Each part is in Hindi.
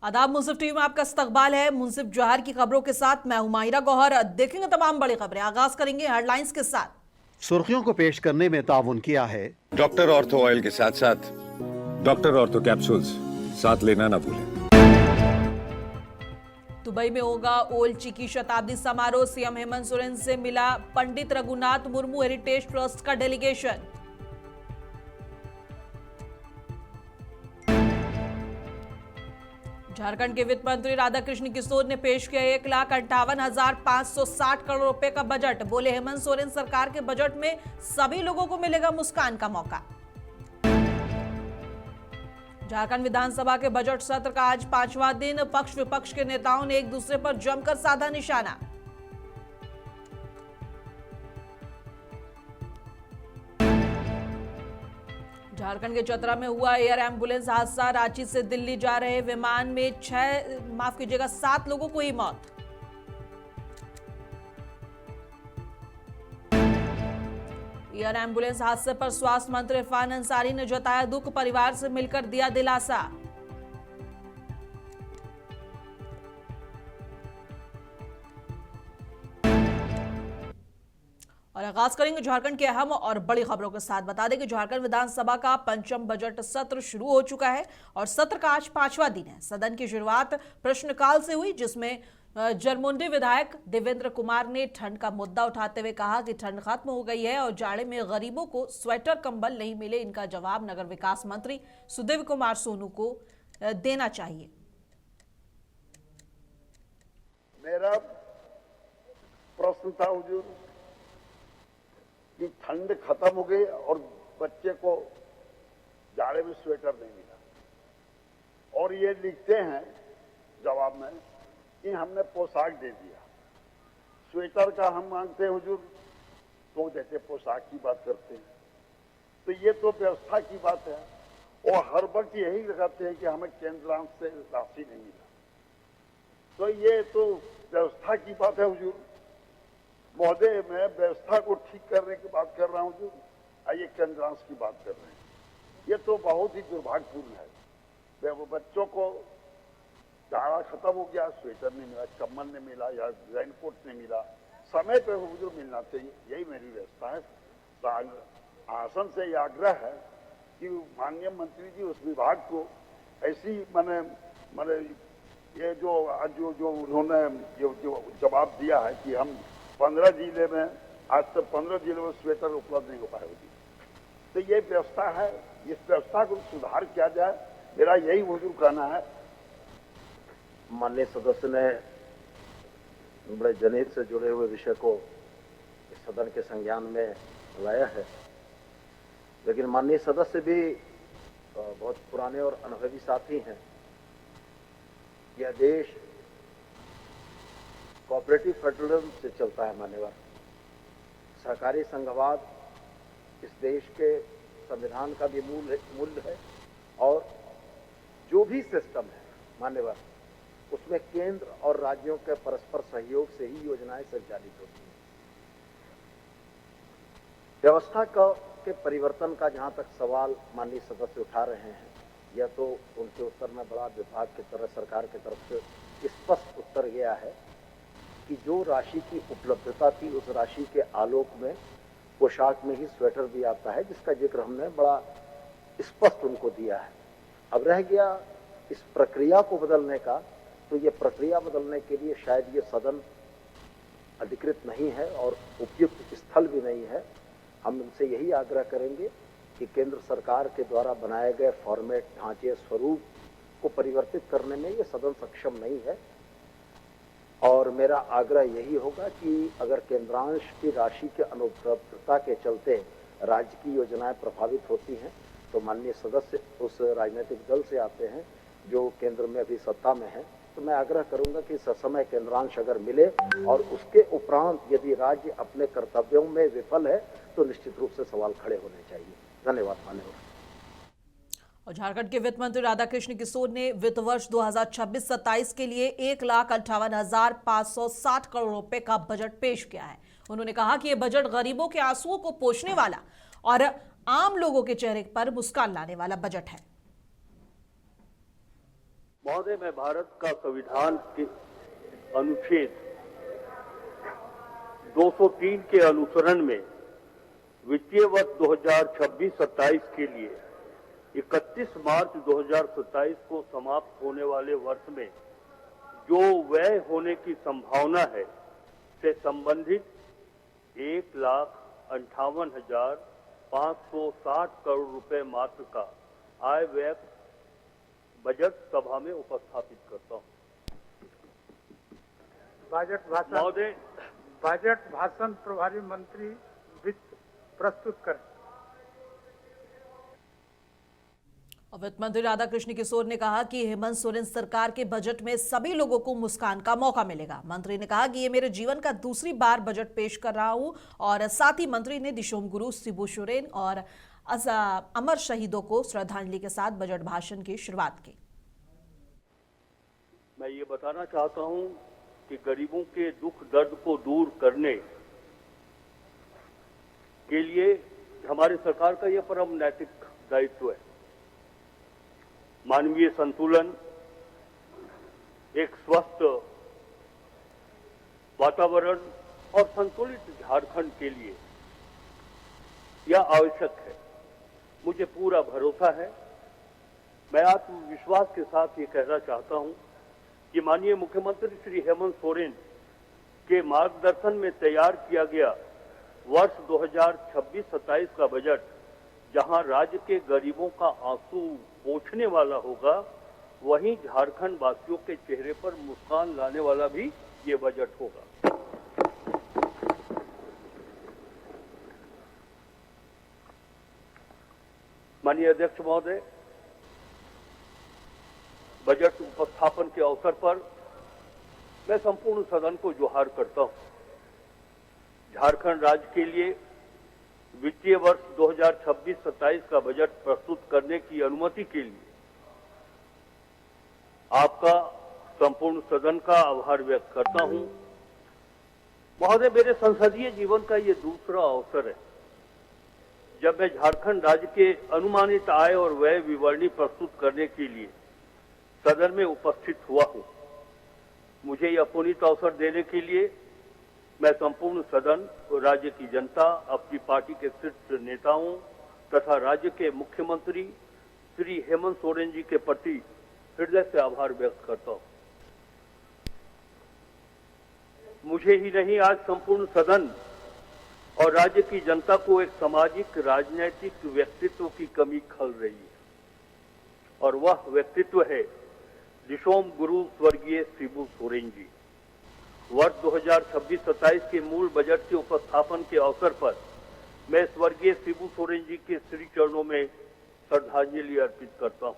आदाब, मुंसिफ टीवी में आपका इस्तकबाल है। मुंसिफ जोहर की खबरों के साथ मैं हूं माहिरा गौहर। देखेंगे तमाम बड़ी खबरें। आगाज करेंगे हेडलाइंस के साथ। सुर्खियों को पेश करने में ताउन किया है डॉक्टर ऑर्थो ऑयल के साथ साथ डॉक्टर ऑर्थो कैप्सूल्स साथ लेना ना भूलें। दुबई में होगा ओल्ड चिकी शताब्दी समारोह। सीएम हेमंत सोरेन से मिला पंडित रघुनाथ मुर्मू हेरिटेज ट्रस्ट का डेलीगेशन। झारखंड के वित्त मंत्री राधाकृष्ण किशोर ने पेश किया 1,58,560 करोड़ रुपए का बजट। बोले हेमंत सोरेन सरकार के बजट में सभी लोगों को मिलेगा मुस्कान का मौका। झारखंड विधानसभा के बजट सत्र का आज 5वां दिन। पक्ष विपक्ष के नेताओं ने एक दूसरे पर जमकर साधा निशाना। झारखंड के चतरा में हुआ एयर एम्बुलेंस हादसा। रांची से दिल्ली जा रहे विमान में 7 लोगों को हुई मौत। एयर एम्बुलेंस हादसे पर स्वास्थ्य मंत्री इरफान अंसारी ने जताया दुख, परिवार से मिलकर दिया दिलासा। और आगाज करेंगे झारखंड के अहम और बड़ी खबरों के साथ। बता दें कि झारखंड विधानसभा का पंचम बजट सत्र शुरू हो चुका है और सत्र का आज 5वां दिन है। सदन की शुरुआत प्रश्नकाल से हुई, जिसमें जरमुंडी विधायक देवेंद्र कुमार ने ठंड का मुद्दा उठाते हुए कहा कि ठंड खत्म हो गई है और जाड़े में गरीबों को स्वेटर कंबल नहीं मिले। इनका जवाब नगर विकास मंत्री सुदेव कुमार सोनू को देना चाहिए। मेरा प्रश्न था हुजूर कि ठंड खत्म हो गई और बच्चे को जाड़े में स्वेटर नहीं मिला, और ये लिखते हैं जवाब में कि हमने पोशाक दे दिया। स्वेटर का हम मांगते हैं हुजूर तो देते, पोशाक की बात करते हैं। तो ये तो व्यवस्था की बात है, और हर वक्त यही कहते हैं कि हमें केंद्रांश से राशि नहीं मिला। तो ये तो व्यवस्था की बात है हुजूर। महोदय, मैं व्यवस्था को ठीक करने की बात कर रहा हूं जो आइए केंद्रांश की बात कर रहे हैं। ये तो बहुत ही दुर्भाग्यपूर्ण है। वो बच्चों को जाड़ा खत्म हो गया, स्वेटर नहीं मिला, कम्बल नहीं मिला या रेनकोट नहीं मिला, समय पे जो मिलना चाहिए, यही मेरी व्यवस्था है। आसन से यह आग्रह है कि माननीय मंत्री जी उस विभाग को ऐसी मैंने ये जो आज जो उन्होंने जो जवाब दिया है कि हम 15 जिले में आज तक 15 जिलों में स्वेटर उपलब्ध नहीं हो पाए होगी, तो ये व्यवस्था है, इस व्यवस्था को सुधार किया जाए, मेरा यही हुजूर कहना है। माननीय सदस्य ने बड़े जनहित से जुड़े हुए विषय को इस सदन के संज्ञान में लाया है, लेकिन माननीय सदस्य भी बहुत पुराने और अनुभवी साथी हैं। यह देश कोऑपरेटिव फेडरलिज्म से चलता है। मान्यवर, सहकारी संघवाद इस देश के संविधान का भी मूल्य है, और जो भी सिस्टम है मान्यवर, उसमें केंद्र और राज्यों के परस्पर सहयोग से ही योजनाएं संचालित होती हैं। व्यवस्था के परिवर्तन का जहां तक सवाल माननीय सदस्य उठा रहे हैं, यह तो उनके उत्तर में बड़ा विभाग की तरह सरकार की तरफ से स्पष्ट उत्तर गया है कि जो राशि की उपलब्धता थी उस राशि के आलोक में पोशाक में ही स्वेटर भी आता है, जिसका जिक्र हमने बड़ा स्पष्ट उनको दिया है। अब रह गया इस प्रक्रिया को बदलने का, तो ये प्रक्रिया बदलने के लिए शायद ये सदन अधिकृत नहीं है और उपयुक्त स्थल भी नहीं है। हम उनसे यही आग्रह करेंगे कि केंद्र सरकार के द्वारा बनाए गए फॉर्मेट, ढांचे, स्वरूप को परिवर्तित करने में ये सदन सक्षम नहीं है। और मेरा आग्रह यही होगा कि अगर केंद्रांश की राशि के अनुपलब्धता के चलते राज्य की योजनाएं प्रभावित होती हैं, तो माननीय सदस्य उस राजनीतिक दल से आते हैं जो केंद्र में अभी सत्ता में है, तो मैं आग्रह करूंगा कि ससमय केंद्रांश अगर मिले और उसके उपरांत यदि राज्य अपने कर्तव्यों में विफल है तो निश्चित रूप से सवाल खड़े होने चाहिए। धन्यवाद मान्यवर। और झारखंड के वित्त मंत्री राधाकृष्ण किशोर ने वित्त वर्ष 2026-27 के लिए 1,58,560 करोड़ रुपए का बजट पेश किया है। उन्होंने कहा कि यह बजट गरीबों के आंसुओं को पोंछने वाला और आम लोगों के चेहरे पर मुस्कान लाने वाला बजट है। महोदय, मैं भारत का संविधान के अनुच्छेद 203 के अनुसरण में वित्तीय वर्ष 2026-27 के लिए 31 मार्च 2027 को समाप्त होने वाले वर्ष में जो व्यय होने की संभावना है से संबंधित 1,58,560 करोड़ रुपए मात्र का आय व्यय बजट सभा में उपस्थापित करता हूं। बजट भाषण प्रभारी मंत्री वित्त प्रस्तुत करें। वित्त मंत्री राधाकृष्ण किशोर ने कहा कि हेमंत सोरेन सरकार के बजट में सभी लोगों को मुस्कान का मौका मिलेगा। मंत्री ने कहा कि ये मेरे जीवन का दूसरी बार बजट पेश कर रहा हूं और साथ ही मंत्री ने दिशोम गुरु, शिबू सोरेन और अमर शहीदों को श्रद्धांजलि के साथ बजट भाषण की शुरुआत की। मैं ये बताना चाहता हूं कि गरीबों के दुख दर्द को दूर करने के लिए हमारी सरकार का यह परम नैतिक दायित्व है। मानवीय संतुलन, एक स्वस्थ वातावरण और संतुलित झारखंड के लिए यह आवश्यक है। मुझे पूरा भरोसा है। मैं आत्मविश्वास के साथ ये कहना चाहता हूं कि माननीय मुख्यमंत्री श्री हेमंत सोरेन के मार्गदर्शन में तैयार किया गया वर्ष 2026-27 का बजट जहां राज्य के गरीबों का आंसू पोंछने वाला होगा, वहीं झारखंड वासियों के चेहरे पर मुस्कान लाने वाला भी ये बजट होगा। माननीय अध्यक्ष महोदय, बजट उपस्थापन के अवसर पर मैं संपूर्ण सदन को जोहार करता हूं। झारखंड राज्य के लिए वित्तीय वर्ष 2026-27 का बजट प्रस्तुत करने की अनुमति के लिए आपका, संपूर्ण सदन का आभार व्यक्त करता हूं। महोदय, मेरे संसदीय जीवन का ये दूसरा अवसर है जब मैं झारखंड राज्य के अनुमानित आय और व्यय विवरणी प्रस्तुत करने के लिए सदन में उपस्थित हुआ हूं। मुझे यह पुनीत अवसर देने के लिए मैं संपूर्ण सदन और राज्य की जनता, अपनी पार्टी के शीर्ष नेताओं तथा राज्य के मुख्यमंत्री श्री हेमंत सोरेन जी के प्रति हृदय से आभार व्यक्त करता हूं। मुझे ही नहीं, आज संपूर्ण सदन और राज्य की जनता को एक सामाजिक राजनीतिक व्यक्तित्व की कमी खल रही है और वह व्यक्तित्व है दिशोम गुरु स्वर्गीय शिबू सोरेन जी। वर्ष 2026-27 के मूल बजट के उपस्थापन के अवसर पर मैं स्वर्गीय शिबू सोरेन जी के श्री चरणों में श्रद्धांजलि अर्पित करता हूं।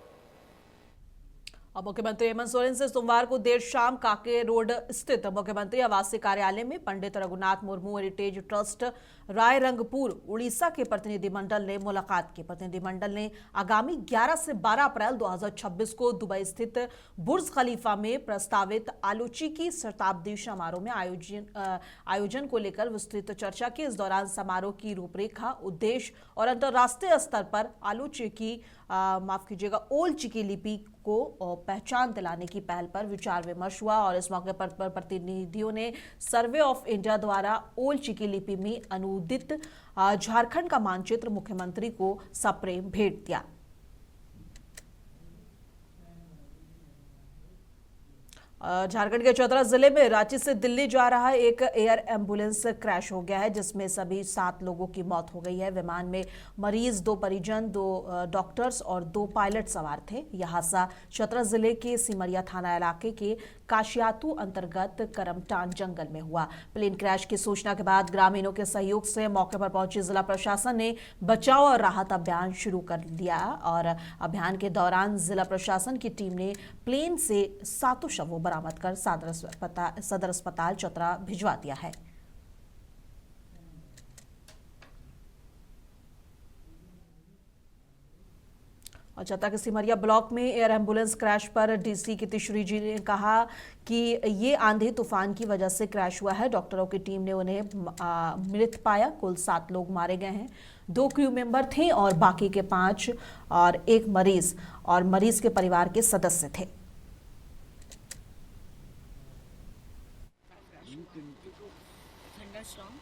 अब मुख्यमंत्री हेमंत सोरेन से सोमवार को देर शाम काके रोड स्थित मुख्यमंत्री आवासीय कार्यालय में पंडित रघुनाथ मुर्मू हेरिटेज ट्रस्ट रायरंगपुर उड़ीसा के प्रतिनिधिमंडल ने मुलाकात की। प्रतिनिधिमंडल ने आगामी 11 से 12 अप्रैल 2026 को दुबई स्थित बुर्ज खलीफा में प्रस्तावित आलूची की शताब्दी समारोह में आयोजन को लेकर विस्तृत चर्चा की। इस दौरान समारोह की रूपरेखा, उद्देश्य और अंतर्राष्ट्रीय स्तर पर आलूची की ओल चिकी लिपि को पहचान दिलाने की पहल पर विचार विमर्श हुआ और इस मौके पर प्रतिनिधियों ने सर्वे ऑफ इंडिया द्वारा ओल चिकी लिपि में अनुदित झारखंड का मानचित्र मुख्यमंत्री को सप्रेम भेंट दिया। झारखंड के चतरा जिले में रांची से दिल्ली जा रहा एक एयर एम्बुलेंस क्रैश हो गया है जिसमें सभी 7 लोगों की मौत हो गई है। विमान में मरीज, 2 परिजन, 2 डॉक्टर्स और 2 पायलट सवार थे। यह हादसा चतरा जिले के सिमरिया थाना इलाके के काशियातू अंतर्गत करमटान जंगल में हुआ। प्लेन क्रैश की सूचना के बाद ग्रामीणों के सहयोग से मौके पर पहुंची जिला प्रशासन ने बचाव और राहत अभियान शुरू कर दिया और अभियान के दौरान जिला प्रशासन की टीम ने प्लेन से 7 शवों बरामद कर सदर अस्पताल चतरा भिजवा दिया है। और चतरा के सिमरिया ब्लॉक में एयर एम्बुलेंस क्रैश पर डीसी कितिश्री जी ने कहा कि ये आंधी तूफान की वजह से क्रैश हुआ है। डॉक्टरों की टीम ने उन्हें मृत पाया। कुल 7 लोग मारे गए हैं। 2 क्रू मेंबर थे और बाकी के 5 और 1 मरीज और मरीज के परिवार के सदस्य थे। थंडरस्टॉर्म।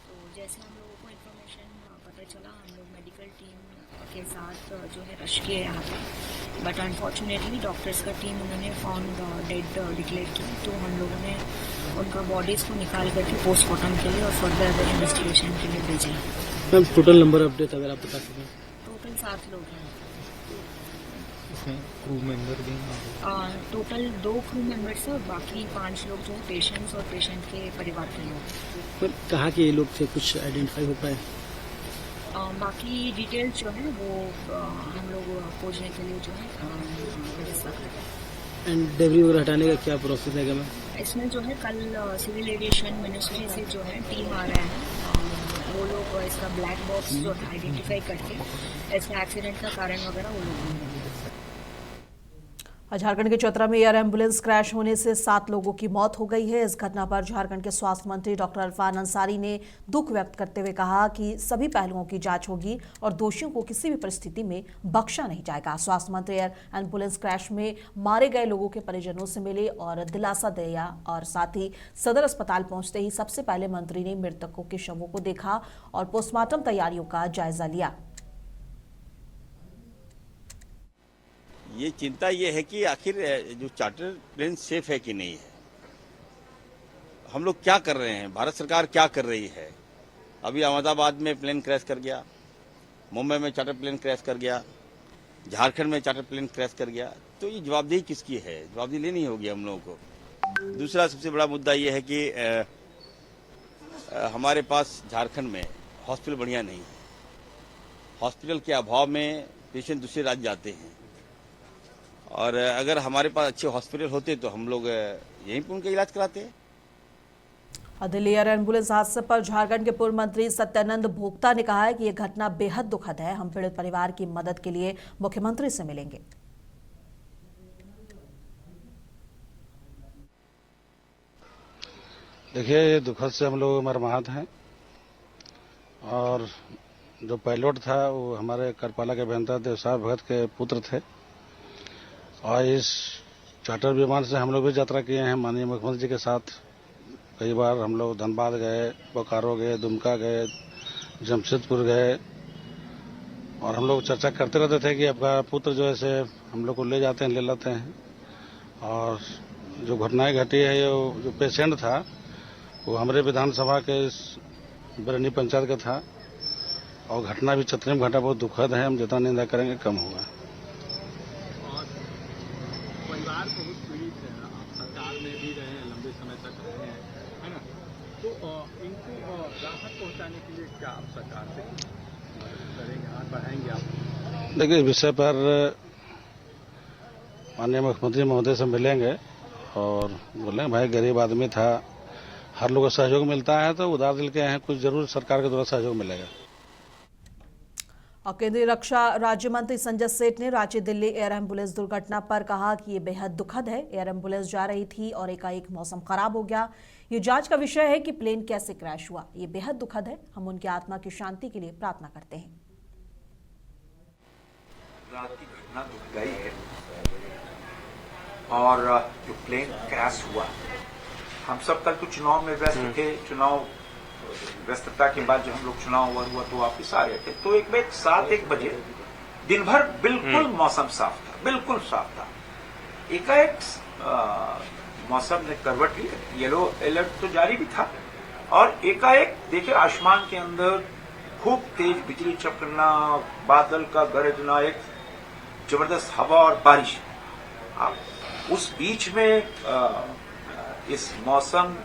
तो जैसे हम लोगों को इन्फॉर्मेशन पता चला, हम लोग मेडिकल टीम के साथ जो है रश किए यहाँ पे, बट अनफॉर्चुनेटली डॉक्टर्स का टीम उन्होंने फाउंड डेड डिक्लेयर की, तो हम लोगों ने उनका बॉडीज़ को निकाल करके पोस्टमार्टम के लिए और फर्दर इन्वेस्टिगेशन के लिए भेजा। मैम टोटल नंबर अपडेट अगर आप बता सकें। टोटल 7 लोग हैं। इसमें क्रू मेंबर भी टोटल 2 क्रू मेंबर्स हैं और बाकी 5 लोग जो हैं पेशेंट्स और पेशेंट के परिवार के लोग। पर कहाँ के ये लोग थे, कुछ आइडेंटिफाई हो पाए? बाकी डिटेल्स जो है वो हम लोग खोजने के लिए जो है व्यवस्था कर रहे हैं। एंड डेब्री वगैरह हटाने का क्या प्रोसेस है मैम? इसमें जो है कल सिविल एविएशन मिनिस्ट्री से जो है टीम आ रहा है, वो लोग इसका ब्लैक बॉक्स जो है आइडेंटिफाई करके इसका एक्सीडेंट का कारण वगैरह वो लोग ढूंढेंगे। झारखंड के चतरा में एयर एम्बुलेंस क्रैश होने से 7 लोगों की मौत हो गई है। इस घटना पर झारखंड के स्वास्थ्य मंत्री डॉक्टर अरफान अंसारी ने दुख व्यक्त करते हुए कहा कि सभी पहलुओं की जांच होगी और दोषियों को किसी भी परिस्थिति में बख्शा नहीं जाएगा। स्वास्थ्य मंत्री एयर एम्बुलेंस क्रैश में मारे गए लोगों के परिजनों से मिले और दिलासा दिया और साथ ही सदर अस्पताल पहुंचते ही सबसे पहले मंत्री ने मृतकों के शवों को देखा और पोस्टमार्टम तैयारियों का जायजा लिया। ये चिंता ये है कि आखिर जो चार्टर प्लेन सेफ है कि नहीं है। हम लोग क्या कर रहे हैं, भारत सरकार क्या कर रही है? अभी अहमदाबाद में प्लेन क्रैश कर गया, मुंबई में चार्टर प्लेन क्रैश कर गया, झारखंड में चार्टर प्लेन क्रैश कर गया, तो ये जवाबदेही किसकी है? जवाबदेही लेनी होगी हम लोगों को। दूसरा सबसे बड़ा मुद्दा ये है कि हमारे पास झारखंड में हॉस्पिटल बढ़िया नहीं है। हॉस्पिटल के अभाव में पेशेंट दूसरे राज्य जाते हैं, और अगर हमारे पास अच्छे हॉस्पिटल होते तो हम लोग यहीं पर उनका इलाज कराते हैं। दिल्ली एयर एम्बुलेंस हादसे पर झारखंड के पूर्व मंत्री सत्यानंद भोक्ता ने कहा है कि यह घटना बेहद दुखद है। हम पीड़ित परिवार की मदद के लिए मुख्यमंत्री से मिलेंगे। देखिए, ये दुखद से हम लोग मर्माहत हैं, और जो पायलट था वो हमारे करपाला के अभियंता देवसार भगत के पुत्र थे, और इस चार्टर विमान से हम लोग भी यात्रा किए हैं माननीय मुख्यमंत्री जी के साथ। कई बार हम लोग धनबाद गए, बोकारो गए, दुमका गए, जमशेदपुर गए, और हम लोग चर्चा करते रहते थे कि आपका पुत्र जो है से हम लोग को ले जाते हैं, ले लेते हैं। और जो घटनाएं घटी है, जो पेशेंट था वो हमारे विधानसभा के बरनी पंचायत का था, और घटना भी चतरे में घटा, बहुत दुखद है। हम जितना निंदा करेंगे कम होगा। परिवार बहुत पीड़ित है, आप सरकार में भी रहे हैं, लंबे समय तक रहे हैं, है ना? तो इनको राहत पहुंचाने के लिए क्या आप सरकार से मदद करेंगे, हाथ बढ़ाएंगे आप? देखिए, इस विषय पर माननीय मुख्यमंत्री महोदय से मिलेंगे और बोलेंगे भाई गरीब आदमी था, हर लोगों को सहयोग मिलता है, तो उदार दिल के हैं, कुछ जरूर सरकार के द्वारा सहयोग मिलेगा। और केंद्रीय रक्षा राज्य मंत्री संजय सेठ ने रांची दिल्ली एयर एम्बुलेंस दुर्घटना पर कहा कि ये बेहद दुखद है। एयर एम्बुलेंस जा रही थी और एकाएक मौसम खराब हो गया। ये जांच का विषय है कि प्लेन कैसे क्रैश हुआ। ये बेहद दुखद है। हम उनकी आत्मा की शांति के लिए प्रार्थना करते हैं। रात की घटना दुखदायी है, और जो प्लेन क्रैश हुआ, हम सब कल तो चुनाव में व्यस्त थे। चुनाव व्यस्तता के बाद जब हम लोग चुनाव हुआ तो वापिस आ रहे थे, तो एक 7-1 बजे दिन भर बिल्कुल मौसम साफ था, बिल्कुल साफ था। एकाएक मौसम ने करवट ली, येलो अलर्ट तो जारी भी था, और एकाएक देखिए आसमान के अंदर खूब तेज बिजली चमकना, बादल का गरजना, एक जबरदस्त हवा और बारिश। उस बीच में इस मौसम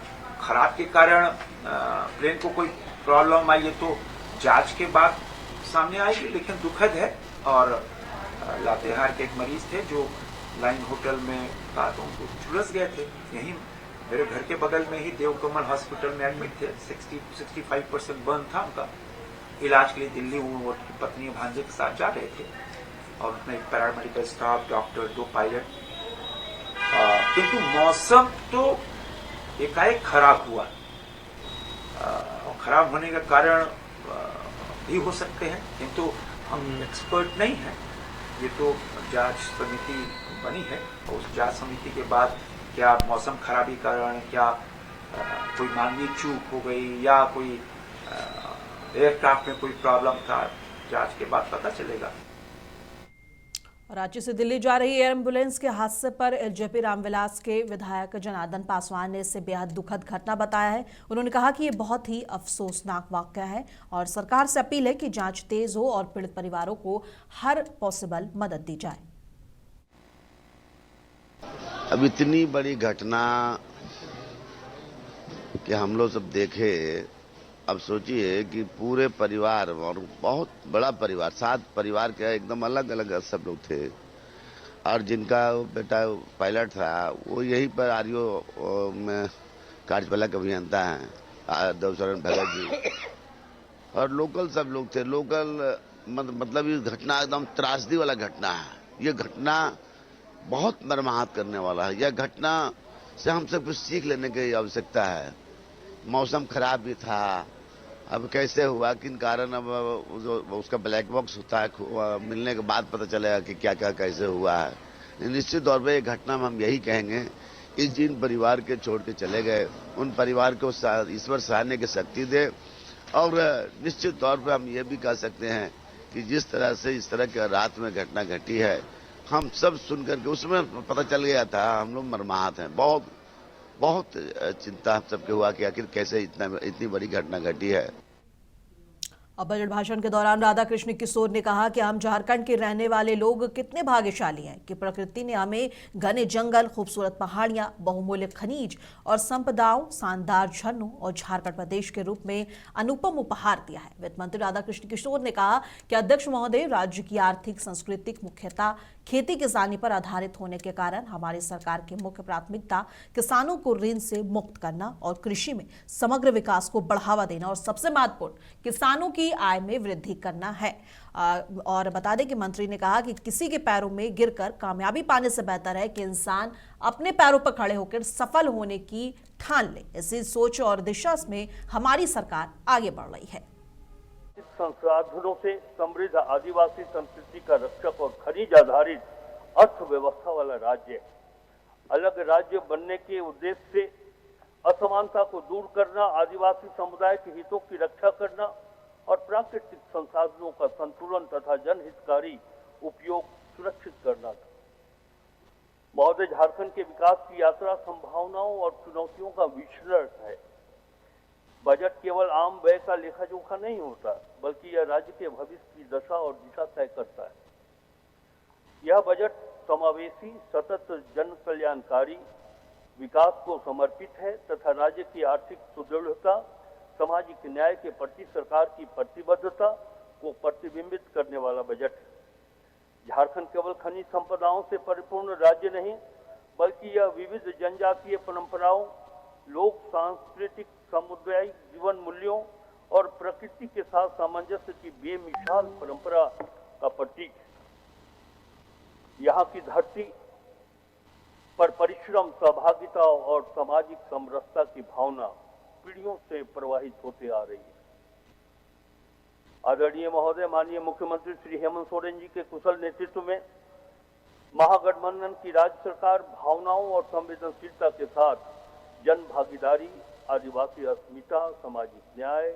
खराब के कारण प्लेन को कोई प्रॉब्लम आई है तो जांच के बाद सामने आएगी, लेकिन दुखद है। और लातेहार के एक मरीज थे जो लाइन होटल में था, तो उनको झुलस गए थे। यहीं मेरे घर के बगल में ही देवकमल हॉस्पिटल में एडमिट थे। 60-65% बर्न था उनका। इलाज के लिए दिल्ली वो पत्नी और भांजे के साथ जा रहे थे, और उसमें पैरामेडिकल स्टाफ, डॉक्टर, 2 पायलट। किंतु मौसम तो एकाएक खराब हुआ, और खराब होने का कारण भी हो सकते हैं, किंतु हम एक्सपर्ट नहीं हैं। ये तो जांच समिति बनी है, और उस जांच समिति के बाद क्या मौसम खराबी कारण, क्या कोई मानवीय चूक हो गई या कोई एयरक्राफ्ट में कोई प्रॉब्लम था, जांच के बाद पता चलेगा। रांची से दिल्ली जा रही एयर एम्बुलेंस के हादसे पर एलजेपी रामविलास के विधायक जनार्दन पासवान ने इसे बेहद दुखद घटना बताया है। उन्होंने कहा कि ये बहुत ही अफसोसनाक वाकया है और सरकार से अपील है कि जांच तेज हो और पीड़ित परिवारों को हर पॉसिबल मदद दी जाए। अब इतनी बड़ी घटना कि हम लोग सब देखे, अब सोचिए कि पूरे परिवार और बहुत बड़ा परिवार, 7 परिवार के एकदम अलग अलग सब लोग थे और जिनका बेटा पायलट था वो यहीं पर आरओ में कार्यपालक अभियंता हैं देवशरण भगत जी, और लोकल सब लोग थे। लोकल मतलब ये घटना एकदम त्रासदी वाला घटना है। ये घटना बहुत मर्माहत करने वाला है। यह घटना से हम सब कुछ सीख लेने की आवश्यकता है। मौसम खराब भी था, अब कैसे हुआ, किन कारण, अब उसका ब्लैक बॉक्स होता है, मिलने के बाद पता चलेगा कि क्या क्या कैसे हुआ है। निश्चित तौर पे ये घटना में हम यही कहेंगे कि जिन परिवार के छोड़ के चले गए उन परिवार को ईश्वर सहारने की शक्ति दे, और निश्चित तौर पे हम ये भी कह सकते हैं कि जिस तरह से इस तरह के रात में घटना घटी है, हम सब सुन करके उसमें पता चल गया था, हम लोग मर्माहत हैं। बहुत चिंता हम सबके हुआ कि आखिर कैसे इतनी बड़ी घटना घटी है। अब बजट भाषण के दौरान राधाकृष्ण किशोर ने कहा कि हम झारखंड के रहने वाले लोग कितने भाग्यशाली हैं कि प्रकृति ने हमें घने जंगल, खूबसूरत पहाड़ियां, बहुमूल्य खनिज और संपदाओं, शानदार झरनों और झारखंड प्रदेश के रूप में अनुपम उपहार दिया है। वित्त मंत्री राधाकृष्ण किशोर ने कहा कि अध्यक्ष महोदय, राज्य की आर्थिक सांस्कृतिक मुख्यता खेती किसानी पर आधारित होने के कारण हमारी सरकार की मुख्य प्राथमिकता किसानों को ऋण से मुक्त करना और कृषि में समग्र विकास को बढ़ावा देना और सबसे महत्वपूर्ण किसानों की आय में वृद्धि करना है। और बता दें कि मंत्री ने कहा कि किसी के पैरों में गिरकर कामयाबी पाने से बेहतर है कि इंसान अपने पैरों पर खड़े होकर सफल होने की ठान ले। इसी सोच और दिशा में हमारी सरकार आगे बढ़ रही है। संसाधनों से समृद्ध आदिवासी संस्कृति का रक्षक और खनिज आधारित अर्थव्यवस्था वाला राज्य, अलग राज्य बनने के उद्देश्य से असमानता को दूर करना, आदिवासी समुदाय के हितों की रक्षा करना और प्राकृतिक संसाधनों का संतुलन तथा जनहितकारी उपयोग सुरक्षित करना था। महोदय, झारखंड के विकास की यात्रा संभावनाओं और चुनौतियों का मिश्रण है। बजट केवल आम व्यय का लेखा जोखा नहीं होता, बल्कि यह राज्य के भविष्य की दशा और दिशा तय करता है। यह बजट समावेशी, सतत जन कल्याणकारी विकास को समर्पित है तथा राज्य की आर्थिक सुदृढ़ता, सामाजिक न्याय के प्रति सरकार की प्रतिबद्धता को प्रतिबिंबित करने वाला बजट है। झारखंड केवल खनिज संपदाओं से परिपूर्ण राज्य नहीं, बल्कि यह विविध जनजातीय परंपराओं, लोक सांस्कृतिक सामुदायिक जीवन मूल्यों और प्रकृति के साथ सामंजस्य की बेमिसाल परंपरा का प्रतीक है। यहाँ की धरती पर परिश्रम, सहभागिता और सामाजिक समरसता की भावना पीढ़ियों से प्रवाहित होते आ रही है। आदरणीय महोदय, माननीय मुख्यमंत्री श्री हेमंत सोरेन जी के कुशल नेतृत्व में महागठबंधन की राज्य सरकार भावनाओं और संवेदनशीलता के साथ जन भागीदारी, आदिवासी अस्मिता, सामाजिक न्याय,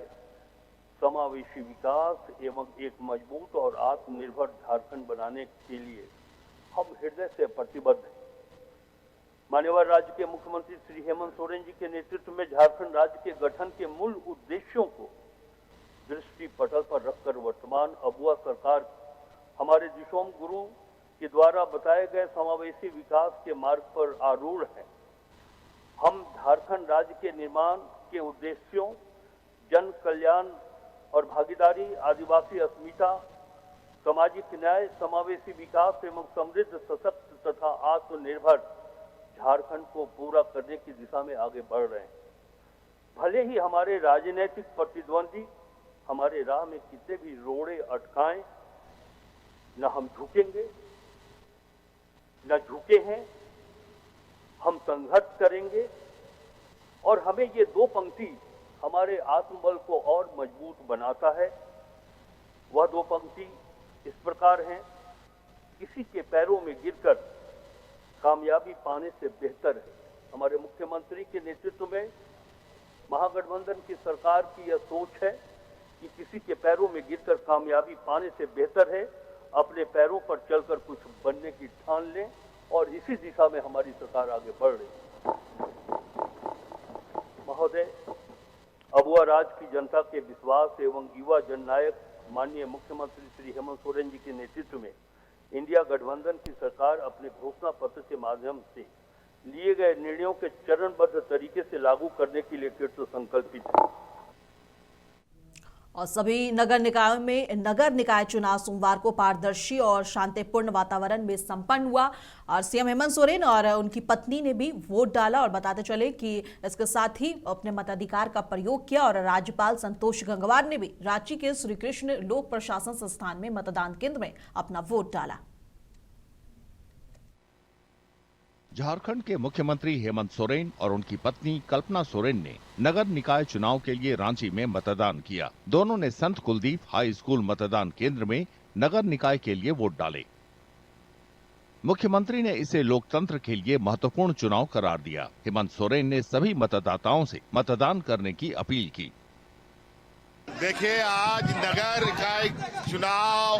समावेशी विकास एवं एक मजबूत और आत्मनिर्भर झारखंड बनाने के लिए हम हृदय से प्रतिबद्ध हैं। माननीय राज्य के मुख्यमंत्री श्री हेमंत सोरेन जी के नेतृत्व में झारखंड राज्य के गठन के मूल उद्देश्यों को दृष्टि पटल पर रखकर वर्तमान अबुआ सरकार हमारे दिशोम गुरु के द्वारा बताए गए समावेशी विकास के मार्ग पर आरूढ़ है। हम झारखंड राज्य के निर्माण के उद्देश्यों, जन कल्याण और भागीदारी, आदिवासी अस्मिता, सामाजिक न्याय, समावेशी विकास एवं समृद्ध, सशक्त तथा आत्मनिर्भर झारखंड को पूरा करने की दिशा में आगे बढ़ रहे हैं। भले ही हमारे राजनीतिक प्रतिद्वंदी हमारे राह में कितने भी रोड़े अटकाएं, न हम झुकेंगे, न झुके हैं। हम संघर्ष करेंगे और हमें ये 2 पंक्ति हमारे आत्मबल को और मजबूत बनाता है। वह 2 पंक्ति इस प्रकार हैं: किसी के पैरों में गिरकर कामयाबी पाने से बेहतर है हमारे मुख्यमंत्री के नेतृत्व में महागठबंधन की सरकार की यह सोच है कि किसी के पैरों में गिरकर कामयाबी पाने से बेहतर है अपने पैरों पर चलकर कुछ बनने की ठान लें, और इसी दिशा में हमारी सरकार आगे बढ़ रही है। महोदय, अबुआ राज की जनता के विश्वास एवं युवा जननायक माननीय मुख्यमंत्री श्री हेमंत सोरेन जी के नेतृत्व में इंडिया गठबंधन की सरकार अपने घोषणा पत्र के माध्यम से लिए गए निर्णयों के चरणबद्ध तरीके से लागू करने के लिए कृत संकल्पित है। और सभी नगर निकायों में नगर निकाय चुनाव सोमवार को पारदर्शी और शांतिपूर्ण वातावरण में संपन्न हुआ और सीएम हेमंत सोरेन और उनकी पत्नी ने भी वोट डाला। और बताते चले कि इसके साथ ही अपने मताधिकार का प्रयोग किया और राज्यपाल संतोष गंगवार ने भी रांची के श्री कृष्ण लोक प्रशासन संस्थान में मतदान केंद्र में अपना वोट डाला। झारखंड के मुख्यमंत्री हेमंत सोरेन और उनकी पत्नी कल्पना सोरेन ने नगर निकाय चुनाव के लिए रांची में मतदान किया। दोनों ने संत कुलदीप हाई स्कूल मतदान केंद्र में नगर निकाय के लिए वोट डाले। मुख्यमंत्री ने इसे लोकतंत्र के लिए महत्वपूर्ण चुनाव करार दिया। हेमंत सोरेन ने सभी मतदाताओं से मतदान करने की अपील की। देखिए, आज नगर निकाय चुनाव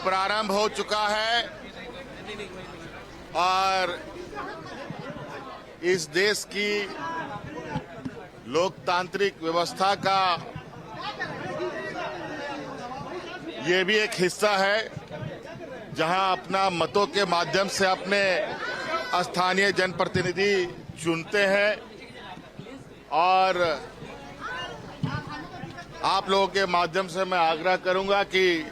प्रारंभ हो चुका है और इस देश की लोकतांत्रिक व्यवस्था का ये भी एक हिस्सा है जहां अपना मतों के माध्यम से अपने स्थानीय जनप्रतिनिधि चुनते हैं। और आप लोगों के माध्यम से मैं आग्रह करूंगा कि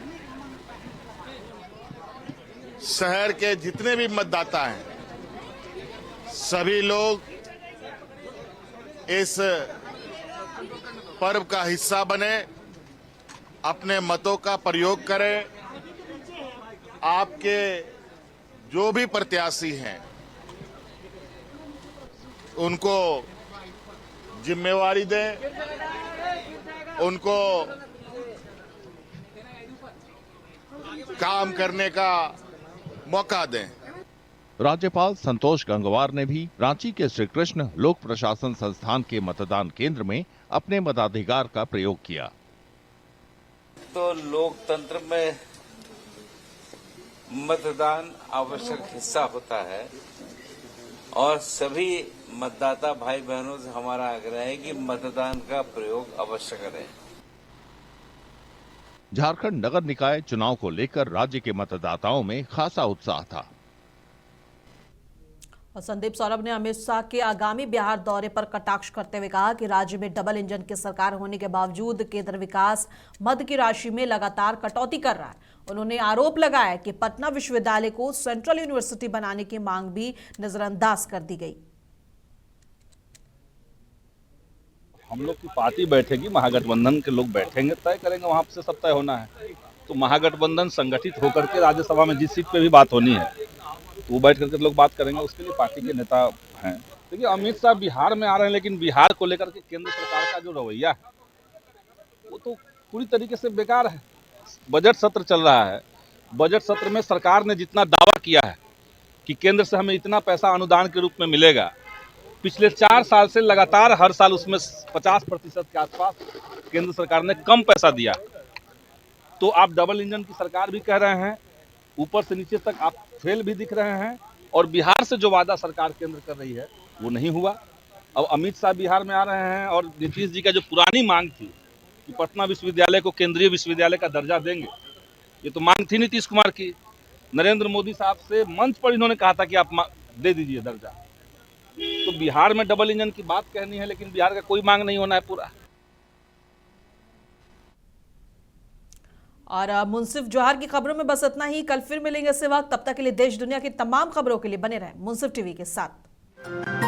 शहर के जितने भी मतदाता हैं, सभी लोग इस पर्व का हिस्सा बने, अपने मतों का प्रयोग करें। आपके जो भी प्रत्याशी हैं, उनको जिम्मेवारी दें, उनको काम करने का मौका दें। राज्यपाल संतोष गंगवार ने भी रांची के श्री कृष्ण लोक प्रशासन संस्थान के मतदान केंद्र में अपने मताधिकार का प्रयोग किया। तो लोकतंत्र में मतदान आवश्यक हिस्सा होता है और सभी मतदाता भाई बहनों से हमारा आग्रह है कि मतदान का प्रयोग अवश्य करें। झारखंड नगर निकाय चुनाव को लेकर राज्य के मतदाताओं में खासा उत्साह था। और संदीप सौरभ ने अमित शाह के आगामी बिहार दौरे पर कटाक्ष करते हुए कहा कि राज्य में डबल इंजन की सरकार होने के बावजूद केंद्र विकास मद की राशि में लगातार कटौती कर रहा है। उन्होंने आरोप लगाया कि पटना विश्वविद्यालय को सेंट्रल यूनिवर्सिटी बनाने की मांग भी नजरअंदाज कर दी गई। हम लोग की पार्टी बैठेगी, महागठबंधन के लोग बैठेंगे, तय करेंगे, वहां से सब तय होना है। तो महागठबंधन संगठित होकर के राज्यसभा में जिस सीट पे भी बात होनी है वो बैठ करके लोग बात करेंगे, उसके लिए पार्टी के नेता हैं। देखिए, अमित शाह बिहार में आ रहे हैं, लेकिन बिहार को लेकर के केंद्र सरकार का जो रवैया है वो तो पूरी तरीके से बेकार है। बजट सत्र चल रहा है, बजट सत्र में सरकार ने जितना दावा किया है कि केंद्र से हमें इतना पैसा अनुदान के रूप में मिलेगा, पिछले 4 साल से लगातार हर साल उसमें 50% के आसपास केंद्र सरकार ने कम पैसा दिया। तो आप डबल इंजन की सरकार भी कह रहे हैं, ऊपर से नीचे तक आप फेल भी दिख रहे हैं, और बिहार से जो वादा सरकार केंद्र कर रही है वो नहीं हुआ। अब अमित शाह बिहार में आ रहे हैं और नीतीश जी का जो पुरानी मांग थी कि पटना विश्वविद्यालय को केंद्रीय विश्वविद्यालय का दर्जा देंगे, ये तो मांग थी नीतीश कुमार की। नरेंद्र मोदी साहब से मंच पर इन्होंने कहा था कि आप दे दीजिए दर्जा। तो बिहार में डबल इंजन की बात कहनी है, लेकिन बिहार का कोई मांग नहीं होना है पूरा। और मुंसिफ जोहर की खबरों में बस इतना ही। कल फिर मिलेंगे इसी वक्त। तब तक के लिए देश दुनिया की तमाम खबरों के लिए बने रहें मुंसिफ टीवी के साथ।